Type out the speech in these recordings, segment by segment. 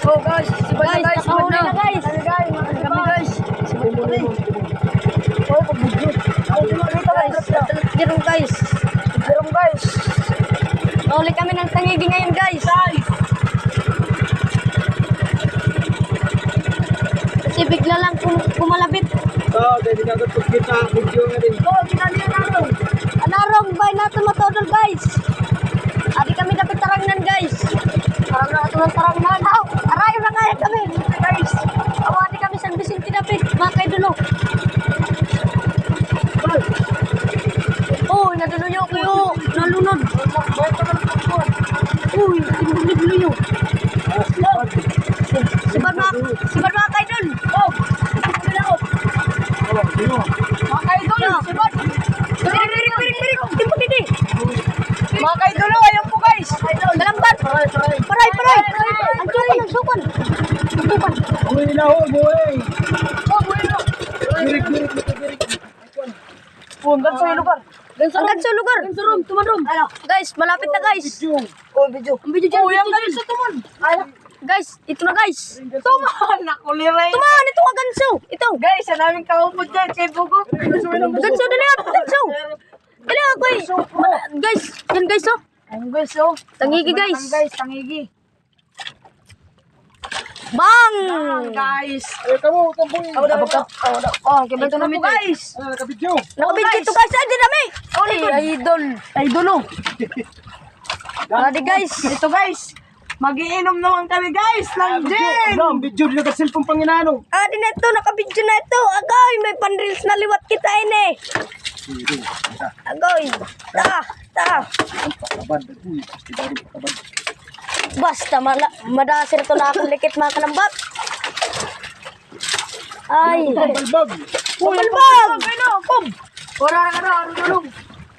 Oh guys, sibad na guys, sibad na. guys. Kami guys. Sibad mo rin. Oh, pag-video. Jerong guys. Jerong guys. Uli kami ng tangigi ngayon guys. Kasi bigla lang kumalabit. Oh, dahil nagagapag kita video nga din. Oh, kinaliyan namin. Anarong bay natin matodol guys. Adi kami dapat tarangnan guys. Parang na ito ng tarangnan. Arayo na kaya kami. Guys. Awadi kami San Vicente dapat. Mga kaidulo. Uy, naduloyo kayo. Nalunod. Uy, tinuloy-luyo. Sibad mga kaidol. Oh, Mga kaidol, sibad. Pirik. Timpo didi. Mga kaidol, ayaw po guys. Kalambat. Paray. Ang sukan. Uy, ilaho, boy. Oh, bueno. Birik. Oh, hanggang sa lugar. Hanggang sa lugar. Tuman-rum. Guys, malapit na guys. Oh, video. Ang video dyan. Oh, yung galing sa tuman. Guys, ito na guys. Tuman, nakuliray. Tuman, ito ang ganso. Ito. Guys, ang naming kaupod dyan, kay Bugo. Ganso, dali at ganso. Dali ako eh. Guys, yan guys oh. Ayun guys, oh. Tangigi guys. Tangigi. Bang! Guys. Eh, kamu, boy. Oh, kaya ito namin guys. Nakabidyo. Nakabit dito guys. Ay, dinami. Idol. Idolo. Adi guys. Ito guys. Magiinom naman kami guys ng gin. Ang video nila kasi cellphone panginano. Adi na ito. Nakabidyo na ito. Agoy, may panreels na liwat kita ini. Agoy. Ta. Kabad, uy. Kabad. Basta madasir to na akong likit mga kalambat. Ay. Balbag. Pumulbag. Ano? Pum. Wala na ano tulong.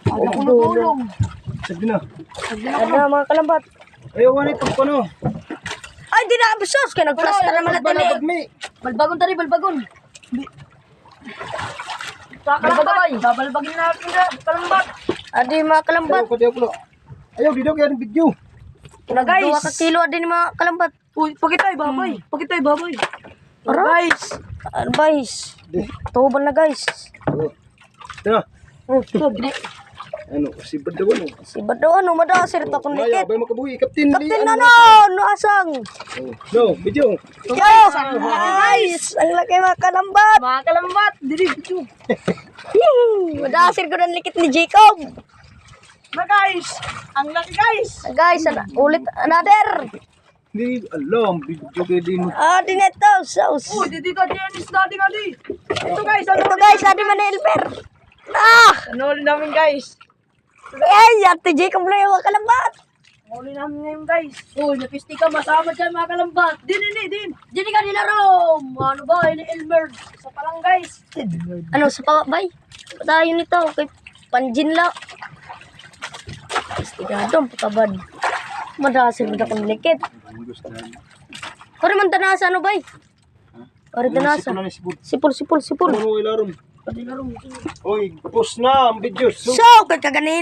Ano ko tulong. Sabi na. Ano mga kalambat. Ayaw, wala itong kono. Ay, di na abusos. Kaya nagplasta naman natin eh. Balbag mi. Balbagon tari, balbagon. Kalambat. Babalbagin natin na kalambat. Adi mga kalambat. Ayaw, dito kaya ng video. Na guys. 2 ka kilo adi ni mga kalambat. Uy, pakitay baboy. Ara? Guys. Advice. Tuban na guys. Tara. Sabi. Ano, si Badaw ano? Si Bado ano, madasir to akong Maya, likit. bay makabuhi. Kaptin. Kapten na no, no asang. No, video. Guys, ang laki mga kalambat. Mga kalambat. Dili, video. Madasir ko ng likit ni Jacob. Na guys. Ang laki guys. Guys, ulit another. Hindi, alam, video kayo din. Adi na ito, sauce. Uy, dito Dennis daddy nga di. Ito guys, ano? Ito guys, adi man Elper. Ano ulit namin guys? Ay, ate Jacob na yung mga kalambat. Huli namin ngayon guys. Uy, napisti ka masama dyan mga kalambat. Din. Dini ka nila Rom. Ano ba, ini Elmer. Sa palang guys. Ano, sa pabay? Patayo nito, kay Panjin la. Istigado, patabad. Madasir mo akong likit. Kore man tanasa, ano bay? Kore tanasa. Sipul. Ano, ilarom. Oy, post na ang video. So, kaganin.